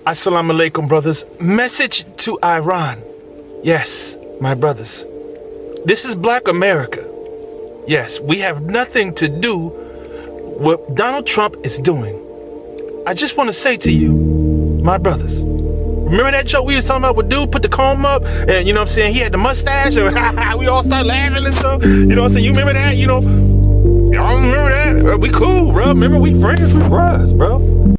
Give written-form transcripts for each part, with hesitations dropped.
Assalamu alaikum, brothers. Message to Iran. Yes, my brothers. This is Black America. Yes, we have nothing to do with what Donald Trump is doing. I just want to say to you, my brothers, remember that joke we was talking about with dude put the comb up and, you know what I'm saying, he had the mustache and we all started laughing and stuff? You know what I'm saying? You remember that? You know, y'all remember that? We cool, bro. Remember, we friends, we bros, bro.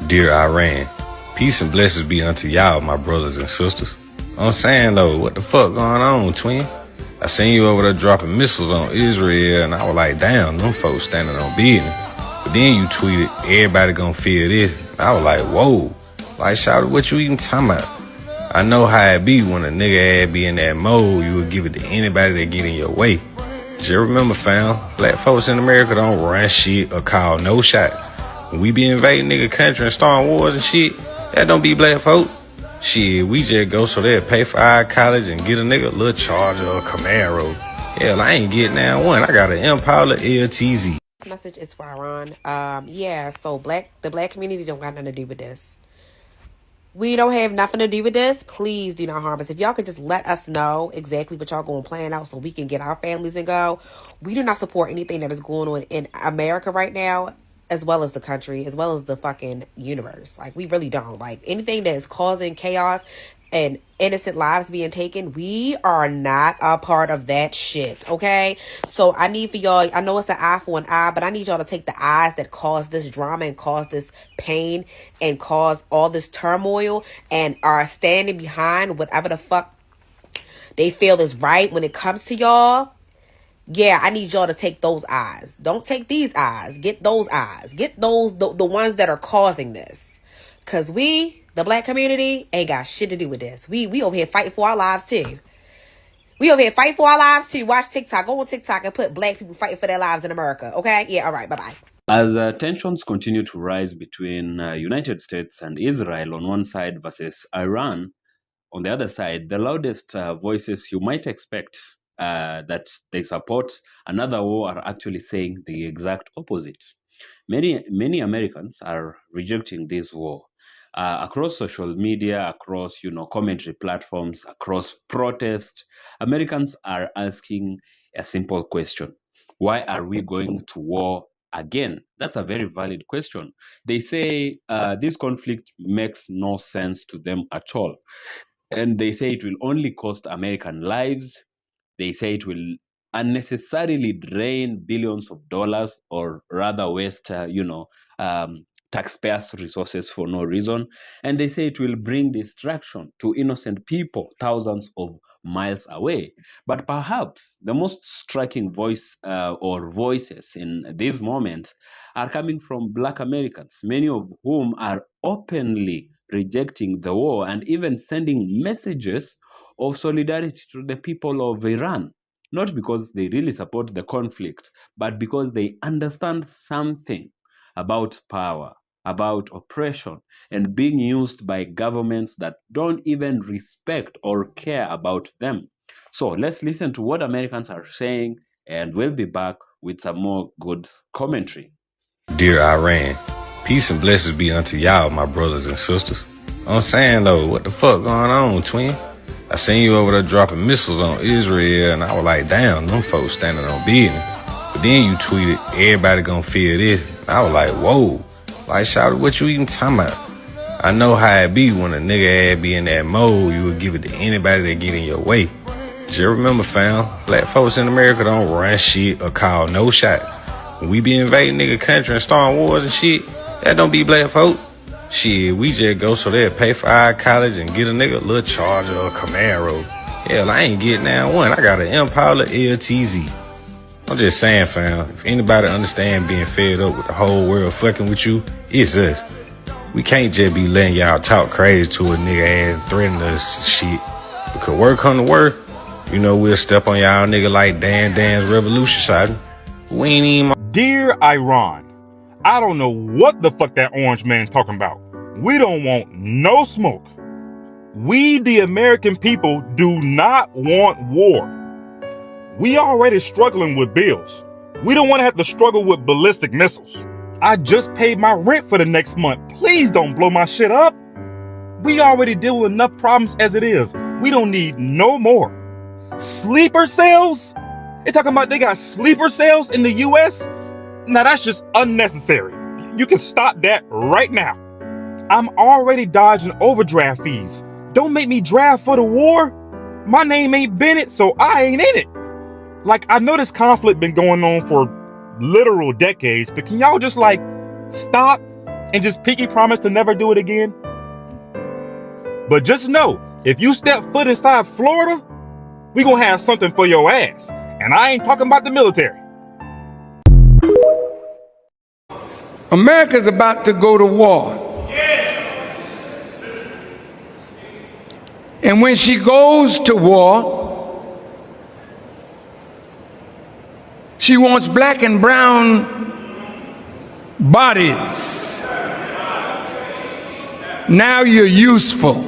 Dear Iran, peace and blessings be unto y'all, my brothers and sisters. I'm saying though, what the fuck going on, twin? I seen you over there dropping missiles on Israel, and I was like, damn, them folks standing on business. But then you tweeted, everybody gonna feel this. I was like, whoa. Like, shout out, what you even talking about? I know how it be when a nigga ass be in that mode, you would give it to anybody that get in your way. Just remember, fam, black folks in America don't run shit or call no shots. When we be invading nigga country and starting wars and shit, that don't be black folk. Shit, we just go so they'll pay for our college and get a nigga a little Charger or a Camaro. Hell, I ain't getting that one. I got an Impala LTZ. This message is for Iran. So the black community don't got nothing to do with this. We don't have nothing to do with this. Please do not harm us. If y'all could just let us know exactly what y'all going to plan out so we can get our families and go. We do not support anything that is going on in America right now, as well as the country, as well as the fucking universe. Like, we really don't. Like, anything that is causing chaos and innocent lives being taken, we are not a part of that shit, okay? So I need for y'all, I know it's an eye for an eye, but I need y'all to take the eyes that cause this drama and cause this pain and cause all this turmoil and are standing behind whatever the fuck they feel is right when it comes to y'all. Yeah, I need y'all to take those eyes. Don't take these eyes. Get those eyes. Get those, the ones that are causing this. Because we, the black community, ain't got shit to do with this. We over here fighting for our lives, too. We over here fighting for our lives, too. Watch TikTok. Go on TikTok and put black people fighting for their lives in America. Okay? Yeah, all right. Bye-bye. As tensions continue to rise between United States and Israel on one side versus Iran on the other side, the loudest voices you might expect that they support another war are actually saying the exact opposite. Many Americans are rejecting this war. Across social media, across commentary platforms, across protests, Americans are asking a simple question: why are we going to war again? That's a very valid question. They say this conflict makes no sense to them at all, and they say it will only cost American lives. They say it will unnecessarily drain billions of dollars, or rather waste, taxpayers' resources for no reason. And they say it will bring destruction to innocent people thousands of miles away. But perhaps the most striking voice or voices in this moment are coming from Black Americans, many of whom are openly rejecting the war and even sending messages of solidarity to the people of Iran. Not because they really support the conflict, but because they understand something about power, about oppression, and being used by governments that don't even respect or care about them. So let's listen to what Americans are saying, and we'll be back with some more good commentary. Dear Iran, peace and blessings be unto y'all, my brothers and sisters. I'm saying though, what the fuck going on, twin? I seen you over there dropping missiles on Israel, and I was like, damn, them folks standing on business. But then you tweeted, everybody gonna feel this. I was like, whoa. Like, shout out, what you even talking about? I know how it be when a nigga ass be in that mode, you would give it to anybody that get in your way. Just remember, fam, black folks in America don't run shit or call no shots. When we be invading nigga country and starting wars and shit, that don't be black folk. Shit, we just go so they'll pay for our college and get a nigga a little Charger or a Camaro. Hell, I ain't getting that one. I got an Impala LTZ. I'm just saying, fam, if anybody understand being fed up with the whole world fucking with you, it's us. We can't just be letting y'all talk crazy to a nigga and threaten us and shit. Because work come to work, we'll step on y'all nigga like Dan's revolution shot. We ain't even... Dear Iran, I don't know what the fuck that orange man talking about. We don't want no smoke. We, the American people, do not want war. We already struggling with bills. We don't want to have to struggle with ballistic missiles. I just paid my rent for the next month. Please don't blow my shit up. We already deal with enough problems as it is. We don't need no more. Sleeper cells? They talking about they got sleeper cells in the US? Now that's just unnecessary. You can stop that right now. I'm already dodging overdraft fees. Don't make me draft for the war. My name ain't Bennett, so I ain't in it. Like, I know this conflict been going on for literal decades, but can y'all just like stop and just pinky promise to never do it again? But just know, if you step foot inside Florida, we gonna have something for your ass. And I ain't talking about the military. America's about to go to war. And when she goes to war, she wants black and brown bodies. Now you're useful.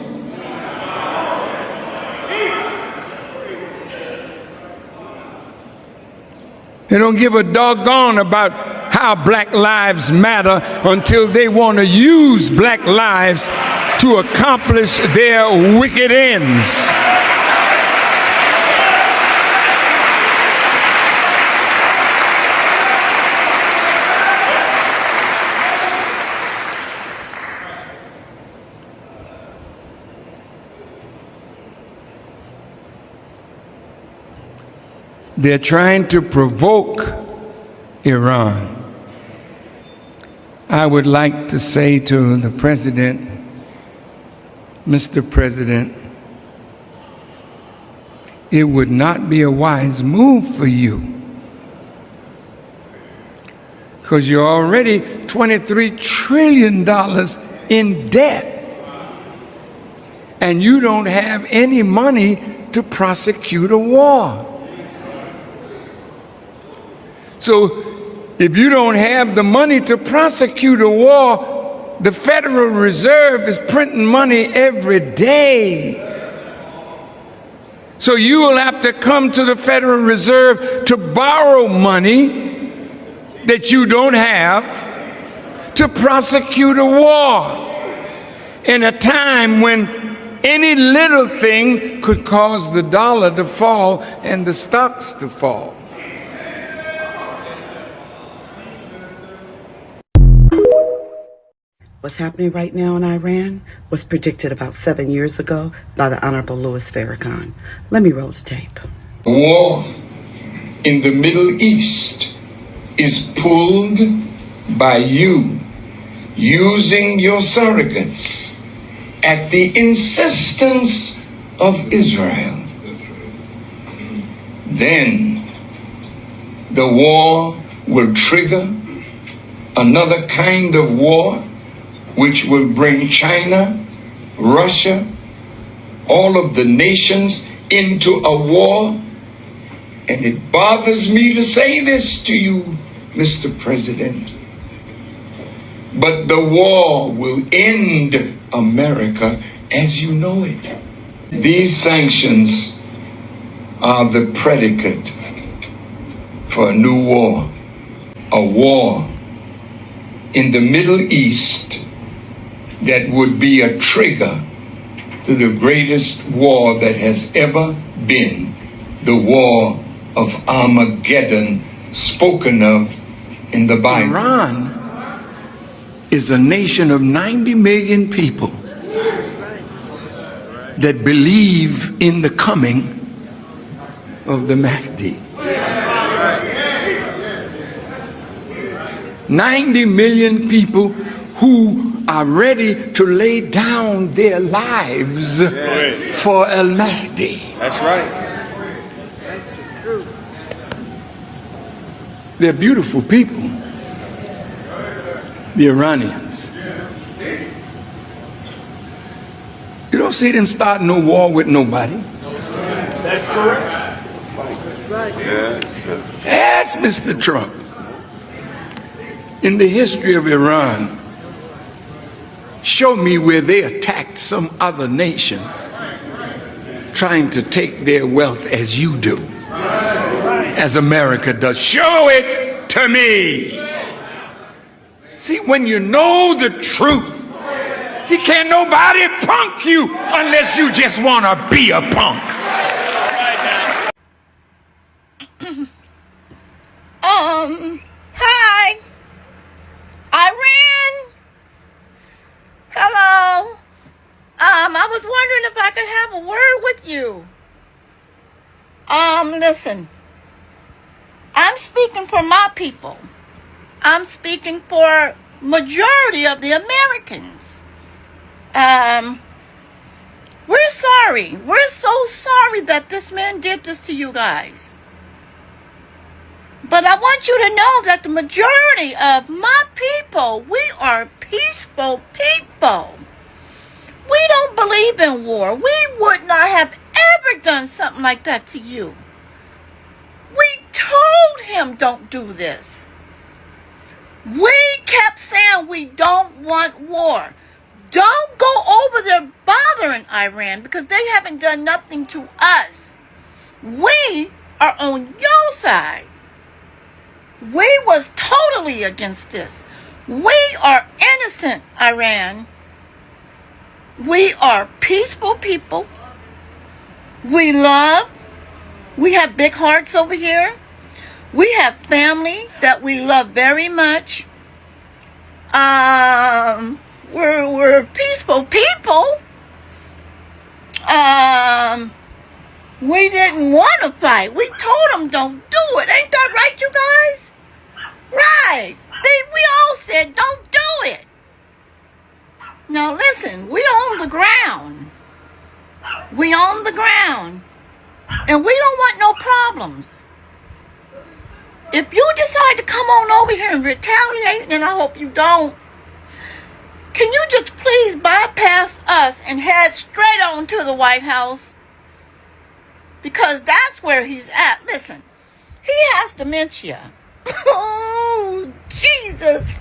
They don't give a doggone about how black lives matter until they want to use black lives to accomplish their wicked ends. They're trying to provoke Iran. I would like to say to the president, Mr. President, it would not be a wise move for you, because you're already $23 trillion in debt, and you don't have any money to prosecute a war. So if you don't have the money to prosecute a war, the Federal Reserve is printing money every day. So you will have to come to the Federal Reserve to borrow money that you don't have to prosecute a war in a time when any little thing could cause the dollar to fall and the stocks to fall. What's happening right now in Iran was predicted about 7 years ago by the Honorable Louis Farrakhan. Let me roll the tape. War in the Middle East is pulled by you using your surrogates at the insistence of Israel. Then the war will trigger another kind of war which will bring China, Russia, all of the nations into a war. And it bothers me to say this to you, Mr. President, but the war will end America as you know it. These sanctions are the predicate for a new war, a war in the Middle East that would be a trigger to the greatest war that has ever been, the war of Armageddon spoken of in the Bible. Iran is a nation of 90 million people that believe in the coming of the Mahdi. 90 million people who are ready to lay down their lives for al-Mahdi. That's right. They're beautiful people, the Iranians. You don't see them starting no war with nobody. That's correct. Ask Mr. Trump. In the history of Iran, show me where they attacked some other nation trying to take their wealth as you do, as America does. Show it to me. See, when you know the truth, See, can't nobody punk you unless you just want to be a punk. Hi. Iran. Hello. I was wondering if I could have a word with you. Listen. I'm speaking for my people. I'm speaking for majority of the Americans. We're sorry. We're so sorry that this man did this to you guys. But I want you to know that the majority of my people, we are peaceful people. We don't believe in war. We would not have ever done something like that to you. We told him don't do this. We kept saying we don't want war. Don't go over there bothering Iran because they haven't done nothing to us. We are on your side. We was totally against this. We are innocent, Iran. We are peaceful people. We love. We have big hearts over here. We have family that we love very much. We're peaceful people. We didn't want to fight. We told them don't do it. Ain't that right, you guys? Right. We all said don't do it. Now listen, we own the ground. We own the ground. And we don't want no problems. If you decide to come on over here and retaliate, and I hope you don't, can you just please bypass us and head straight on to the White House? Because that's where he's at. Listen, he has dementia. Oh, Jesus.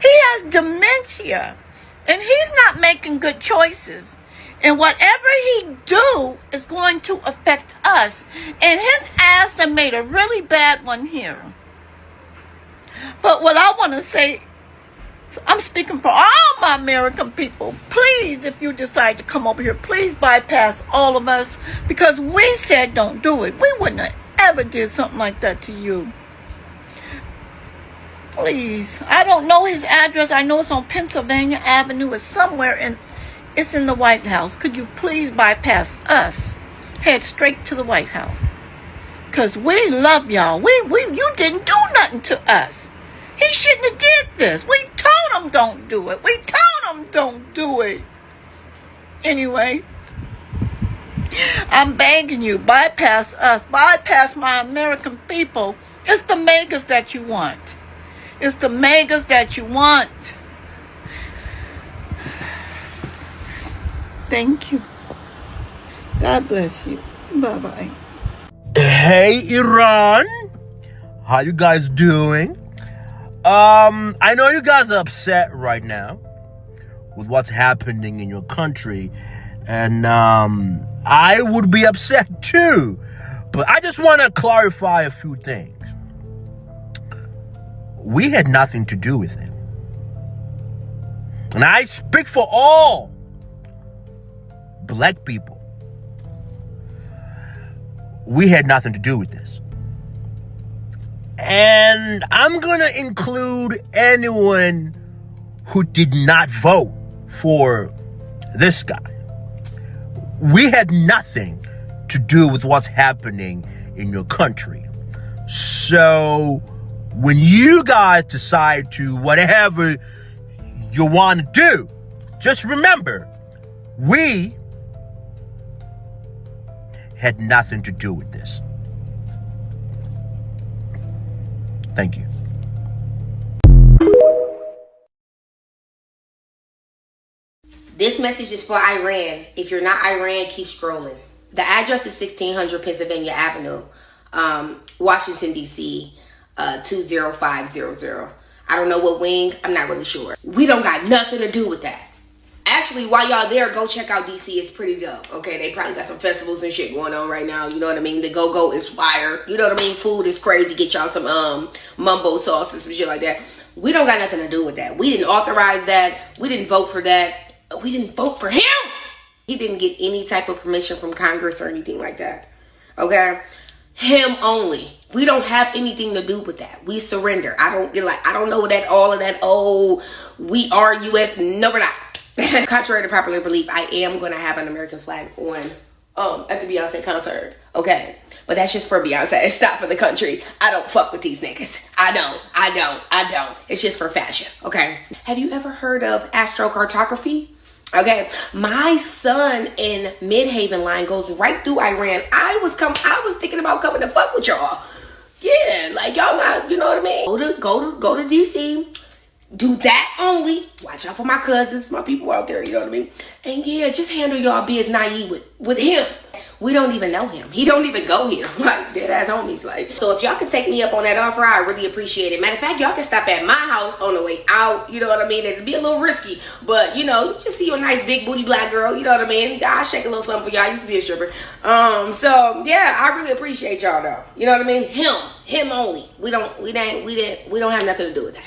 He has dementia. And he's not making good choices. And whatever he do is going to affect us. And his ass done made a really bad one here. But what I want to say, I'm speaking for all my American people. Please, if you decide to come over here, please bypass all of us. Because we said don't do it. We wouldn't have ever did something like that to you. Please. I don't know his address. I know it's on Pennsylvania Avenue. It's somewhere in... It's in the White House. Could you please bypass us? Head straight to the White House. Because we love y'all. You didn't do nothing to us. He shouldn't have did this. We told him don't do it. We told him don't do it. Anyway, I'm begging you, bypass us. Bypass my American people. It's the megas that you want. It's the megas that you want. Thank you. God bless you. Bye-bye. Hey, Iran. How you guys doing? I know you guys are upset right now with what's happening in your country. And I would be upset too. But I just want to clarify a few things. We had nothing to do with it. And I speak for all black people. We had nothing to do with this. And I'm going to include anyone who did not vote for this guy. We had nothing to do with what's happening in your country. So when you guys decide to whatever you want to do, just remember, we had nothing to do with this. Thank you. This message is for Iran. If you're not Iran, keep scrolling. The address is 1600 Pennsylvania Avenue, Washington, D.C., 20500. I don't know what wing. I'm not really sure. We don't got nothing to do with that. Actually, while y'all there, go check out DC. It's pretty dope. Okay, they probably got some festivals and shit going on right now. You know what I mean? The go-go is fire. You know what I mean? Food is crazy. Get y'all some mumbo sauce and some shit like that. We don't got nothing to do with that. We didn't authorize that. We didn't vote for that. We didn't vote for him. He didn't get any type of permission from Congress or anything like that. Okay? Him only. We don't have anything to do with that. We surrender. I don't know that all of that, oh, we are US. No, we're not. Contrary to popular belief, I am going to have an American flag on at the Beyonce concert. Okay? But that's just for Beyonce. It's not for the country. I don't fuck with these niggas. I don't. It's just for fashion. Okay? Have you ever heard of astrocartography? Okay, my son in Midhaven line goes right through Iran. I was thinking about coming to fuck with y'all. Yeah, like y'all not, you know what I mean? Go to DC. Do that only. Watch out for my cousins, my people out there, you know what I mean? And yeah, just handle y'all biz naive with him. We don't even know him. He don't even go here. Like, dead ass homies. Like, so if y'all could take me up on that offer, I really appreciate it. Matter of fact, y'all can stop at my house on the way out. You know what I mean? It'd be a little risky, but you know, you just see a nice big booty black girl. You know what I mean? I'll shake a little something for y'all. I used to be a stripper. So yeah, I really appreciate y'all though. You know what I mean? Him only. We don't have nothing to do with that.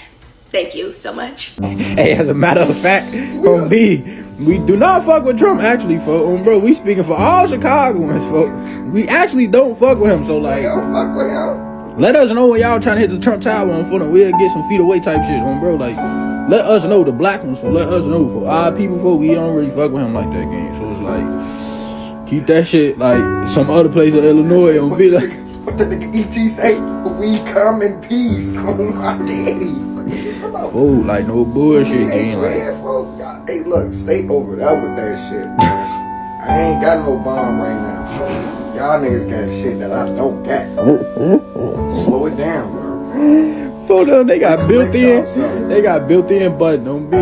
Thank you so much. Hey, as a matter of fact, on B, we do not fuck with Trump actually, folks. Bro, we speaking for all Chicagoans, folks. We actually don't fuck with him, so like, don't fuck with him. Let us know when y'all trying to hit the Trump Tower on foot, and we'll get some feet away type shit, bro. Like, let us know, the black ones, let us know. For our people, folks, we don't really fuck with him like that game. So it's like, keep that shit like some other place in Illinois on B. Like, what the nigga E.T. say? We come in peace. Oh my daddy. Fool, like no bullshit game. Like, y'all, hey, look, stay over there with that shit, man. I ain't got no bomb right now. Y'all niggas got shit that I don't got. Slow it down, bro. For them, they got built in. They got built-in button on B.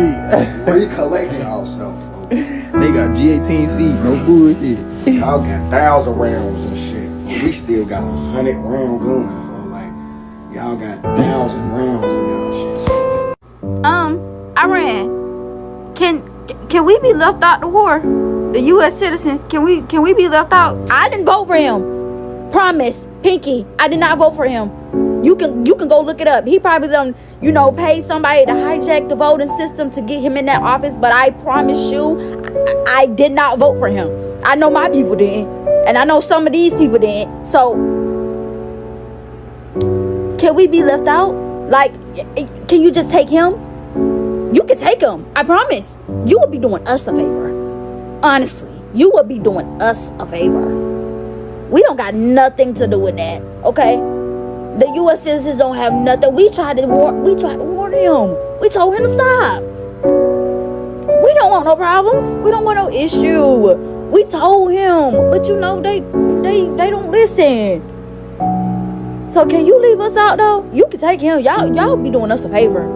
Recollect yourself, folks. They got G18C, no bullshit. Y'all got 1,000 rounds and shit. We still got 100 round guns, folks. Like, y'all got 1,000 rounds in y'all shit. Iran, can we be left out the war? The U.S. citizens, can we be left out? I didn't vote for him. Promise, Pinky, I did not vote for him. You can go look it up. He probably done, pay somebody to hijack the voting system to get him in that office. But I promise you, I did not vote for him. I know my people didn't, and I know some of these people didn't. So, can we be left out? Like, can you just take him? You can take him. I promise. You will be doing us a favor. Honestly, you will be doing us a favor. We don't got nothing to do with that, okay? The U.S. citizens don't have nothing. We tried to warn him. We told him to stop. We don't want no problems. We don't want no issue. We told him, but they don't listen. So can you leave us out though? You can take him. Y'all be doing us a favor.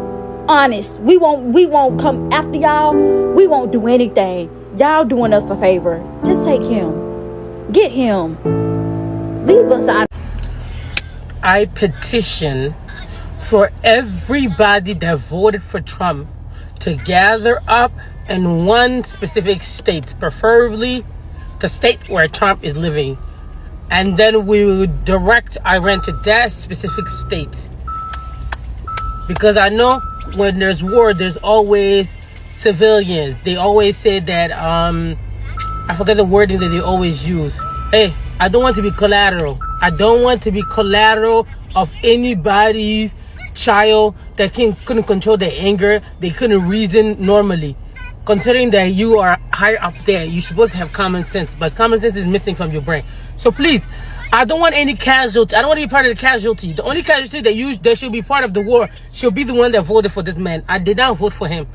Honest. We won't come after y'all. We won't do anything. Y'all doing us a favor. Just take him. Get him. Leave us out. I petition for everybody that voted for Trump to gather up in one specific state, preferably the state where Trump is living. And then we will direct Iran to that specific state. Because I know when there's war, there's always civilians. They always say that, I forget the wording that they always use. Hey, I don't want to be collateral. I don't want to be collateral of anybody's child that couldn't control their anger. They couldn't reason normally. Considering that you are higher up there, you're supposed to have common sense. But common sense is missing from your brain. So please, I don't want any casualty. I don't want to be part of the casualty. The only casualty that should be part of the war should be the one that voted for this man. I did not vote for him.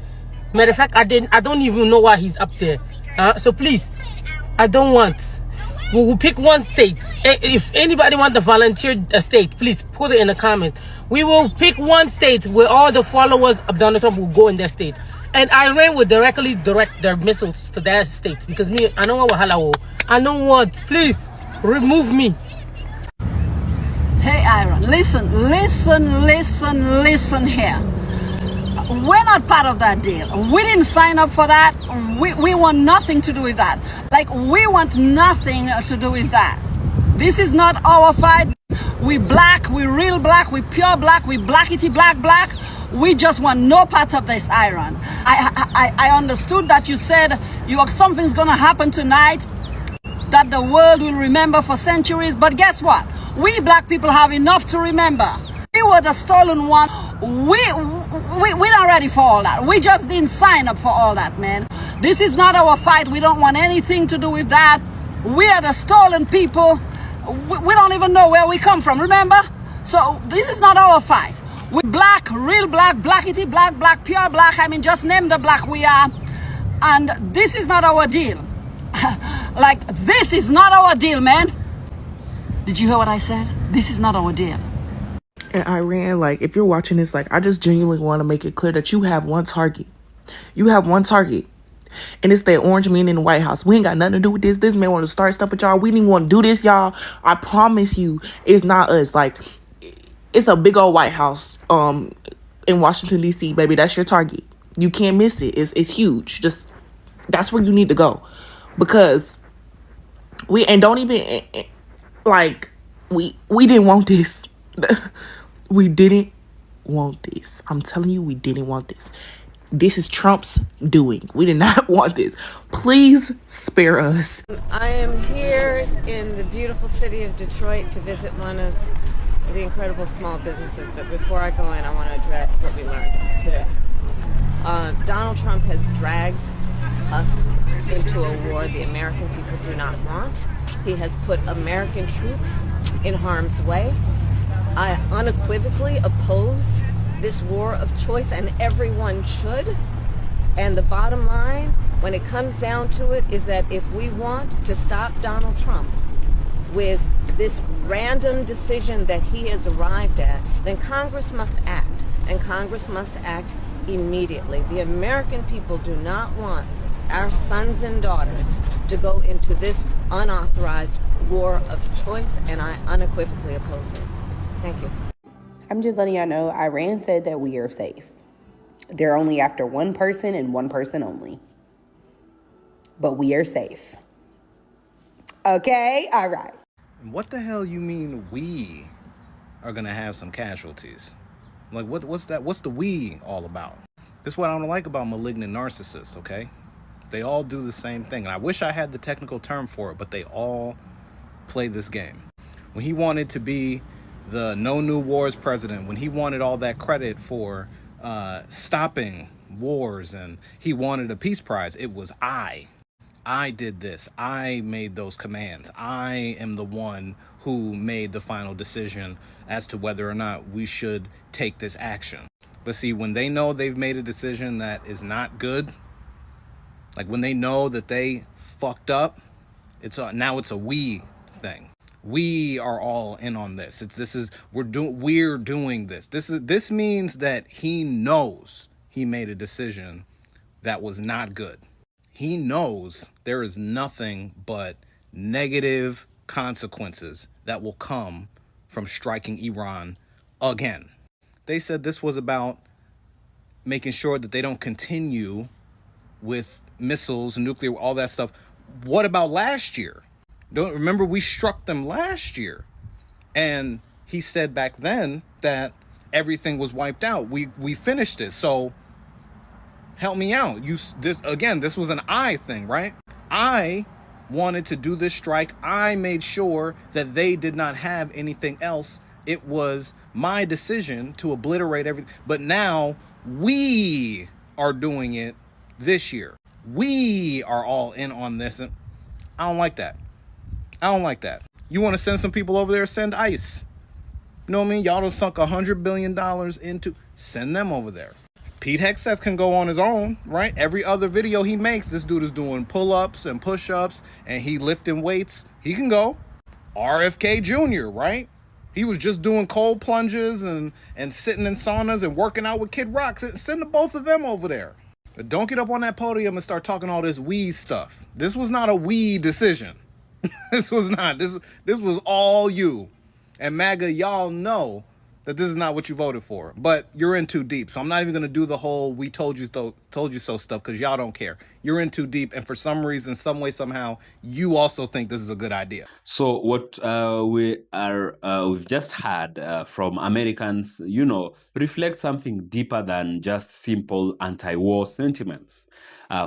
Matter of fact, I don't even know why he's up there. So please, I don't want. We will pick one state. If anybody wants to volunteer a state, please put it in the comments. We will pick one state where all the followers of Donald Trump will go in that state. And Iran will directly direct their missiles to that state. Because me, I don't want wahala. I don't want. Please, remove me. Hey, Iran, listen here. We're not part of that deal. We didn't sign up for that. We want nothing to do with that. Like, we want nothing to do with that. This is not our fight. We black, we real black, we pure black, we blackity black. We just want no part of this, Iran. I understood that you said something's gonna happen tonight that the world will remember for centuries, but guess what? We black people have enough to remember. We were the stolen one. We're not ready for all that. We just didn't sign up for all that, man. This is not our fight. We don't want anything to do with that. We are the stolen people. We don't even know where we come from, remember? So this is not our fight. We're black, real black, blackity black, black, pure black. I mean, just name the black we are. And this is not our deal. Like, this is not our deal, man. Did you hear what I said? This is not our deal. And Iran, like, if you're watching this, like, I just genuinely want to make it clear that you have one target. You have one target. And it's that orange man in the White House. We ain't got nothing to do with this. This man want to start stuff with y'all. We didn't want to do this, y'all. I promise you, it's not us. Like, it's a big old White House in Washington, D.C., baby. That's your target. You can't miss it. It's huge. Just, that's where you need to go. Because we didn't want this. We didn't want this. I'm telling you, we didn't want this. This is Trump's doing. We did not want this. Please spare us. I am here in the beautiful city of Detroit to visit one of the incredible small businesses. But before I go in, I want to address what we learned today. Donald Trump has dragged us into a war the American people do not want. He has put American troops in harm's way. I unequivocally oppose this war of choice, and everyone should. And the bottom line, when it comes down to it, is that if we want to stop Donald Trump with this random decision that he has arrived at, then Congress must act, and Congress must act immediately. The American people do not want our sons and daughters to go into this unauthorized war of choice, and I unequivocally oppose it. Thank you. I'm just letting y'all know, Iran said that we are safe. They're only after one person and one person only. But we are safe. Okay? All right. What the hell you mean we are gonna have some casualties? Like, what's that? What's the we all about? This is what I don't like about malignant narcissists, okay? They all do the same thing. And I wish I had the technical term for it, but they all play this game. When he wanted to be the No New Wars president, when he wanted all that credit for stopping wars and he wanted a peace prize, it was I did this. I made those commands. I am the one who made the final decision as to whether or not we should take this action. But see, when they know they've made a decision that is not good, like when they know that they fucked up, now it's a we thing. We are all in on this. We're doing this. This means that he knows he made a decision that was not good. He knows there is nothing but negative consequences that will come from striking Iran again. They said this was about making sure that they don't continue with missiles, nuclear, all that stuff. What about last year? Don't remember we struck them last year, and he said back then that everything was wiped out. We finished it. So help me out. This was an I thing, right? I wanted to do this strike. I made sure that they did not have anything else. It was my decision to obliterate everything. But now we are doing it this year. We are all in on this, and I don't like that. I don't like that. You want to send some people over there, send ICE. You know what I mean? Y'all done sunk $100 billion into, send them over there. Pete Hegseth can go on his own, right? Every other video he makes, this dude is doing pull-ups and push-ups and he lifting weights. He can go. RFK Jr., right? He was just doing cold plunges and sitting in saunas and working out with Kid Rock. Send the both of them over there. But don't get up on that podium and start talking all this we stuff. This was not a we decision. This was not. This was all you. And MAGA, y'all know that this is not what you voted for. But you're in too deep. So I'm not even going to do the whole "we told you so" stuff, because y'all don't care. You're in too deep, and for some reason, some way, somehow, you also think this is a good idea. So what we've just heard from Americans, reflect something deeper than just simple anti-war sentiments.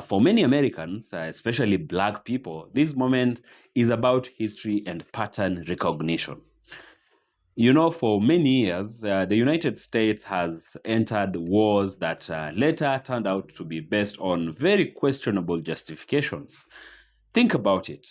For many Americans, especially Black people, this moment is about history and pattern recognition. For many years, the United States has entered wars that later turned out to be based on very questionable justifications. Think about it.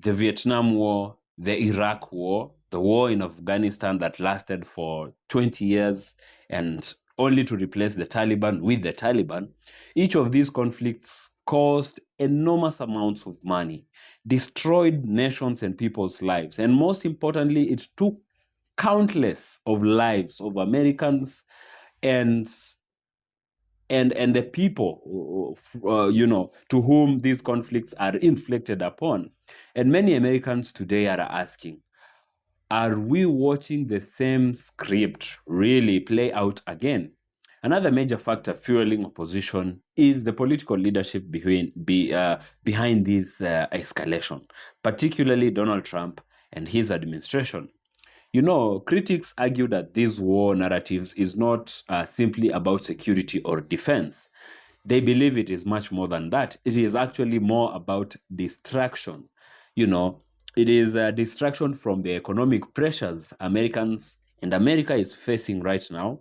The Vietnam War, the Iraq War, the war in Afghanistan that lasted for 20 years and only to replace the Taliban with the Taliban. Each of these conflicts caused enormous amounts of money, destroyed nations and people's lives, and most importantly, it took countless of lives of Americans and the people to whom these conflicts are inflicted upon. And many Americans today are asking, are we watching the same script really play out again? Another major factor fueling opposition is the political leadership behind this escalation, particularly Donald Trump and his administration. Critics argue that these war narratives is not simply about security or defense. They believe it is much more than that. It is actually more about distraction. It is a distraction from the economic pressures America is facing right now,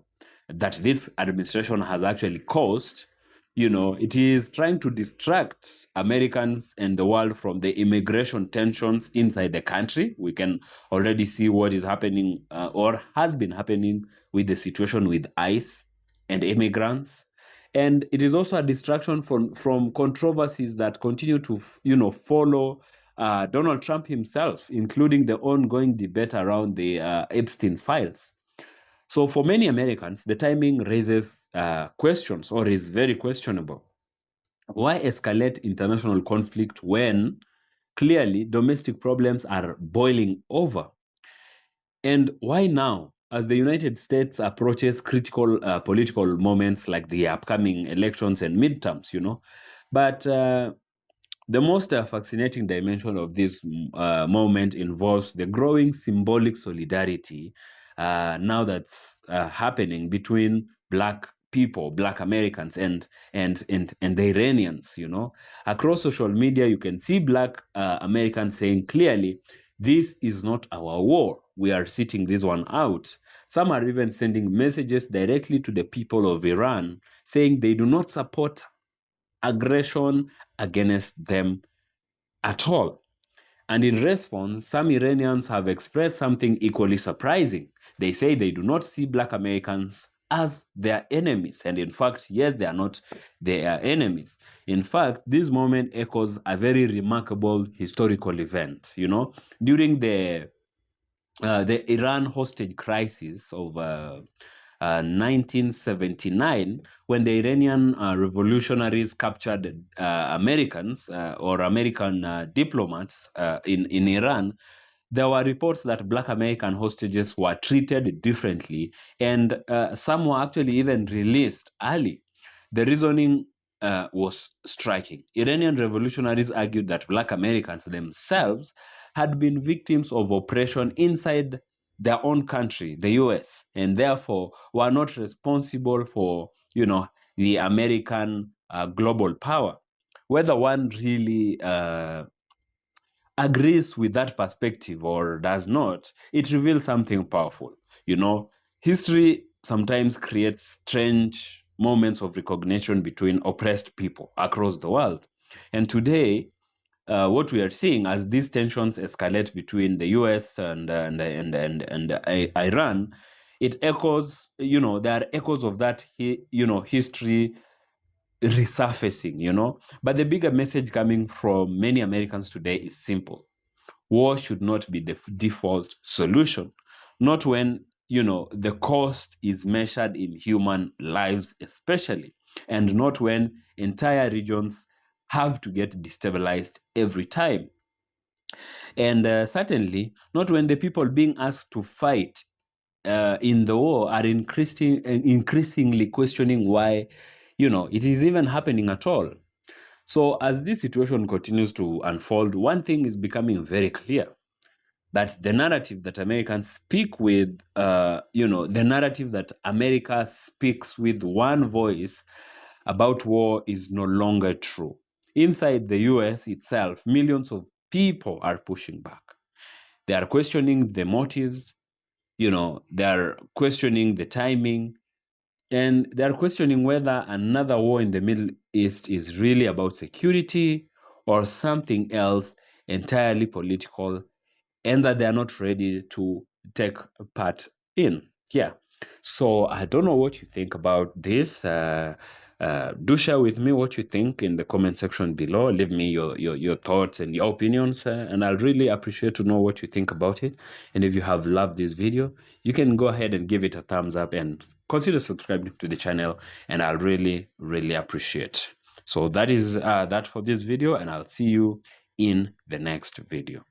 that this administration has actually caused. It is trying to distract Americans and the world from the immigration tensions inside the country. We can already see what is happening or has been happening with the situation with ICE and immigrants. And it is also a distraction from controversies that continue to, follow Donald Trump himself, including the ongoing debate around the Epstein files. So for many Americans, the timing raises questions or is very questionable. Why escalate international conflict when clearly domestic problems are boiling over? And why now, as the United States approaches critical political moments like the upcoming elections and midterms, But the most fascinating dimension of this moment involves the growing symbolic solidarity now that's happening between Black people, Black Americans, and the Iranians. Across social media, you can see Black Americans saying clearly, "This is not our war. We are sitting this one out." Some are even sending messages directly to the people of Iran, saying they do not support aggression against them at all. And in response, some Iranians have expressed something equally surprising. They say they do not see Black Americans as their enemies. And in fact, yes, they are not their enemies. In fact, this moment echoes a very remarkable historical event. During the Iran hostage crisis of 1979, when the Iranian revolutionaries captured Americans or American diplomats in Iran, there were reports that Black American hostages were treated differently, and some were actually even released early. The reasoning was striking. Iranian revolutionaries argued that Black Americans themselves had been victims of oppression inside their own country, the US, and therefore were not responsible for, the American global power. Whether one really agrees with that perspective or does not, it reveals something powerful. History sometimes creates strange moments of recognition between oppressed people across the world. And today, what we are seeing as these tensions escalate between the US and Iran, it echoes, there are echoes of that, history resurfacing. But the bigger message coming from many Americans today is simple. War should not be the default solution, not when, the cost is measured in human lives especially, and not when entire regions have to get destabilized every time. And certainly not when the people being asked to fight in the war are increasingly questioning why, it is even happening at all. So as this situation continues to unfold, one thing is becoming very clear, that the narrative that Americans speak with, the narrative that America speaks with one voice about war is no longer true. Inside the US itself, millions of people are pushing back. They are questioning the motives, they are questioning the timing, and they are questioning whether another war in the Middle East is really about security or something else entirely political, and that they are not ready to take part in. Yeah. So I don't know what you think about this. Do share with me what you think in the comment section below. Leave me your thoughts and your opinions, and I'll really appreciate to know what you think about it. And if you have loved this video, you can go ahead and give it a thumbs up and consider subscribing to the channel, and I'll really, really appreciate. So that is that for this video, and I'll see you in the next video.